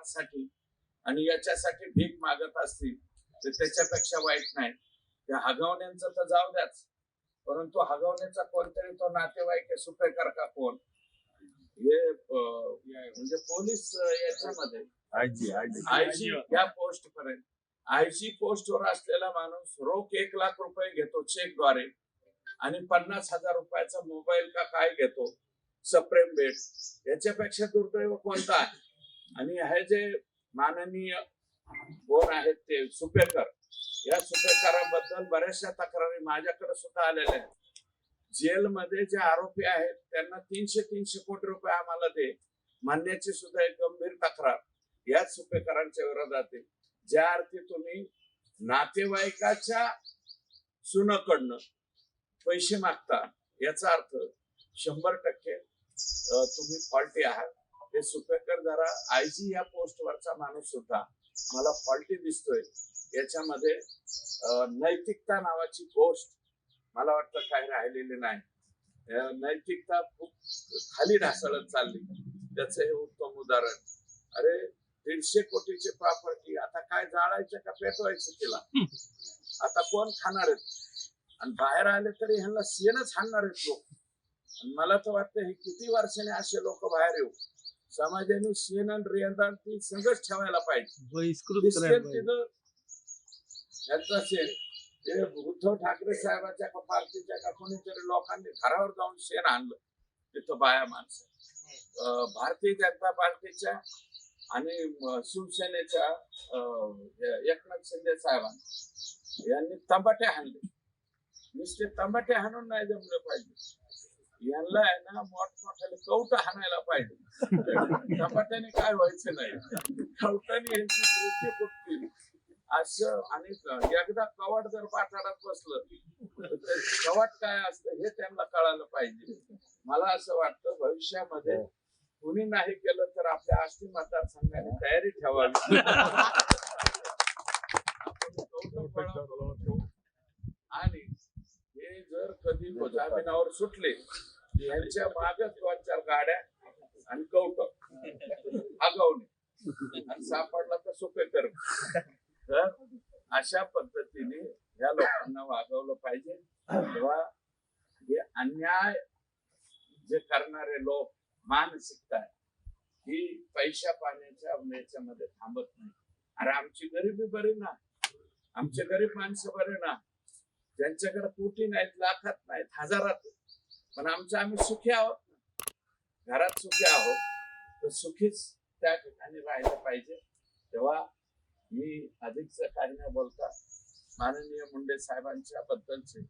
पदासाठी आणि याच्यासाठी भीक मागत असतील तर त्याच्यापेक्षा वाईट नाही. त्या हगवण्यांचं तर जाऊ द्याच, परंतु हगवण्याचा कोणतरी तो नातेवाईक सुपेकर का कोण हे म्हणजे पोलीस याच्यामध्ये आयजी या पोस्ट पर्यंत आयजी पोस्टवर असलेला माणूस रोख 1,00,000 रुपये घेतो चेकद्वारे आणि 50,000 रुपयाचा मोबाईल का काय घेतो सप्रेम बेट. याच्यापेक्षा दुर्दैव कोणता आहे? आणि हे जे माननीय कोण आहेत ते सुपेकर, या सुपेकराबद्दल बऱ्याचशा तक्रारी माझ्याकडे सुद्धा आलेल्या आहेत. जेलमध्ये जे आरोपी आहेत त्यांना 300 कोटी रुपये आम्हाला दे म्हणण्याची सुद्धा एक गंभीर तक्रार याच सुपेकरांच्या विरोधात आहे. ज्या अर्थी तुम्ही नातेवाईकाच्या सुनकडनं पैसे मागता याचा अर्थ 100% तुम्ही फॉल्टी आहात. हे सुपेकर जरा आयजी या पोस्टवरचा माणूस सुद्धा मला फॉल्टी दिसतोय. याच्यामध्ये नैतिकता नावाची गोष्ट मला वाटतं काही राहिलेली नाही. नैतिकता खूप खाली ढासळत चालली. त्याचं हे उत्तम उदाहरण. अरे 150 कोटीची प्रॉपर्टी आता काय जाळायचं का पेटवायचं तिला? आता कोण खाणार आहेत? आणि बाहेर आले तरी ह्यांना शेणच हाणणार आहेत लोक. मला तर वाटतं हे किती वर्षाने असे लोक बाहेर येऊ. समाजाने शेण आणि रेंदाण ती संघच ठेवायला पाहिजे. यांचा शेण ते उद्धव ठाकरे साहेबांच्या का पार्टीच्या का कोणीतरी लोकांनी घरावर जाऊन शेण आणलं तिथं बाया माणसं. भारतीय जनता पार्टीच्या आणि शिवसेनेच्या एकनाथ शिंदे साहेबांनी यांनी तंबाटे हाणले. नुसते तंबाटे हाणून नाही जमलं पाहिजे, यांना आहे ना मोठमोठ्याने कवट हाणायला पाहिजे. तंबाट्याने काय व्हायचं नाही, कवटाने यांची डोके फुटतील असं. आणि एकदा कवाट जर पाठारात बसलं तर कवाट काय असतं हे त्यांना कळायला पाहिजे. मला असं वाटतं भविष्यामध्ये कुणी नाही केलं तर आपल्या आष्टी मतदारसंघाने तयारी ठेवावी. आणि हे जर कधी जामिनावर सुटले यांच्या मागे 2-4 गाड्या आणि कवट आगावणे आणि सापडला तर सुपेकर. तर अशा पद्धतीने या लोकांना वागवलं पाहिजे. तेव्हा हे अन्याय जे करणारे लोक मानसिकता ही पैशा पाण्याच्या याच्यामध्ये थांबत नाही. अरे आमची गरिबी बरी ना, आमचे गरीब माणसं बरे ना, ज्यांच्याकडे कोटी नाहीत, लाखात नाहीत, हजारात, पण आम्ही सुखी आहोत, घरात सुखी आहोत, तर सुखीच त्या ठिकाणी राहिलं पाहिजे. तेव्हा मी अधिकच काही न बोलता माननीय मुंडे साहेबांच्या बद्दलचे